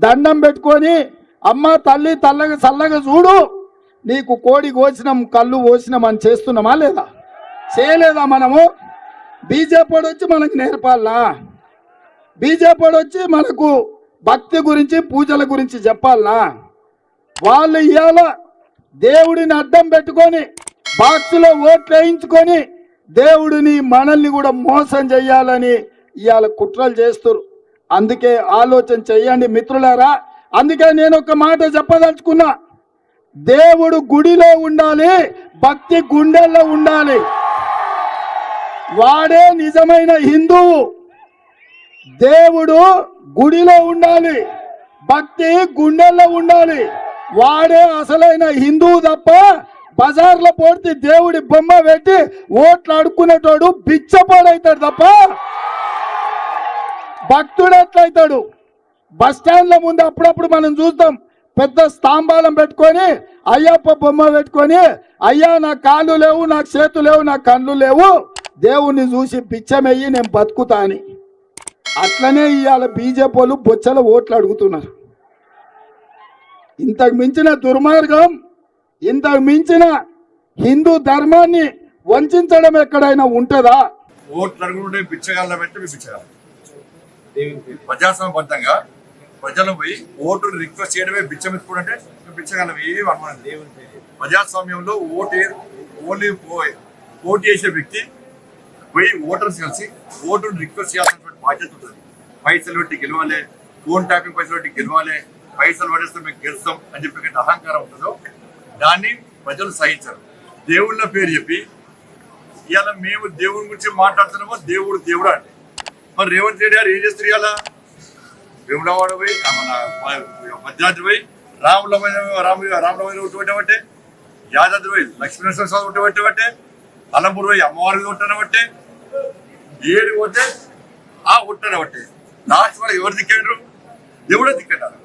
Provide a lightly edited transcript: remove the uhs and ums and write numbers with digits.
దండం పెట్టుకొని అమ్మ తల్లి తల్లగా చల్లగా చూడు, నీకు కోడి కోసినాం కళ్ళు కోసినాం అని చేస్తున్నామా లేదా? చేయలేదా? మనము బీజేపీ వచ్చి మనకు నేర్పాలా? బీజేపీ వచ్చి మనకు భక్తి గురించి పూజల గురించి చెప్పాలనా? వాళ్ళు ఇవాళ దేవుడిని అడ్డం పెట్టుకొని బాక్సులో ఓట్లు వేయించుకొని దేవుడిని మనల్ని కూడా మోసం చెయ్యాలని ఇవాళ కుట్రలు చేస్తారు. అందుకే ఆలోచన చెయ్యండి మిత్రులారా. అందుకే నేను ఒక మాట చెప్పదలుచుకున్నా, దేవుడు గుడిలో ఉండాలి, భక్తి గుండెల్లో ఉండాలి. వాడే నిజమైన హిందువు. దేవుడు గుడిలో ఉండాలి, భక్తి గుండెల్లో ఉండాలి. వాడే అసలైన హిందువు తప్ప బజార్లో పోతే దేవుడి బొమ్మ పెట్టి ఓట్లు అడుక్కునేటోడు బిచ్చపోడైతాడు తప్ప భక్తుడు ఎట్లయితాడు? బస్ స్టాండ్ల ముందు అప్పుడప్పుడు మనం చూస్తాం, పెద్ద స్తంభాలం పెట్టుకొని అయ్యప్ప బొమ్మ పెట్టుకొని, అయ్యా నా కాళ్ళు లేవు, నాకు చేతులు లేవు, నా కళ్ళు లేవు, దేవుణ్ణి చూసి బిచ్చమయ్యి నేను బతుకుతా అని. అట్లనే ఇవాళ బీజేపీ వాళ్ళు బొచ్చల ఓట్లు అడుగుతున్నారు. ఇంతకు మించిన దుర్మార్గం, ఇంతకు మించిన హిందూ ధర్మాన్ని వంచడం ఎక్కడైనా ఉంటుందా? ఓట్లు అడుగుతుంటే బిచ్చగాళ్ళ పెట్టి బిచ్చగాళ్ళు ప్రజాస్వామ్యబద్ధంగా ప్రజలు పోయి ఓటుని రిక్వెస్ట్ చేయడమే బిచ్చం ఎత్తుకుంటే బిచ్చగాళ్ళం ఏమి అనుమానం. ప్రజాస్వామ్యంలో ఓన్లీ పోటీ చేసే వ్యక్తి పోయి ఓటర్స్ కలిసి ఓటుని రిక్వెస్ట్ చేయాల్సినటువంటి బాధ్యత ఉంటుంది. పైసలు పెట్టి గెలవాలి, ఫోన్ ట్యాపింగ్ పైసలు పెట్టి గెలవాలి, పైసలు పడేస్తే మేము గెలుస్తాం అని చెప్పి అహంకారం ఉంటుందో దాన్ని ప్రజలు సహించరు. దేవుళ్ళ పేరు చెప్పి ఇవాళ మేము దేవుడి గురించి మాట్లాడుతున్నామో దేవుడు దేవుడు అంటే మరి రేవంత్ రెడ్డి గారు ఏం చేస్తారు? ఇవాళ వేములవాడ పోయి మన భద్రాద్రి పోయి రాములమైన ఉట్టబట్టే, యాదాద్రి పోయి లక్ష్మీనరసింహ స్వామి ఉట్టబట్టే, అలంపూర్ పోయి అమ్మవారి ఉట్టనబట్టే, ఏడు పోతే ఆ ఉట్టనబట్టే. లాస్ట్ వరకు ఎవరు దిక్కారు? దేవుడే దిక్కన్నారు.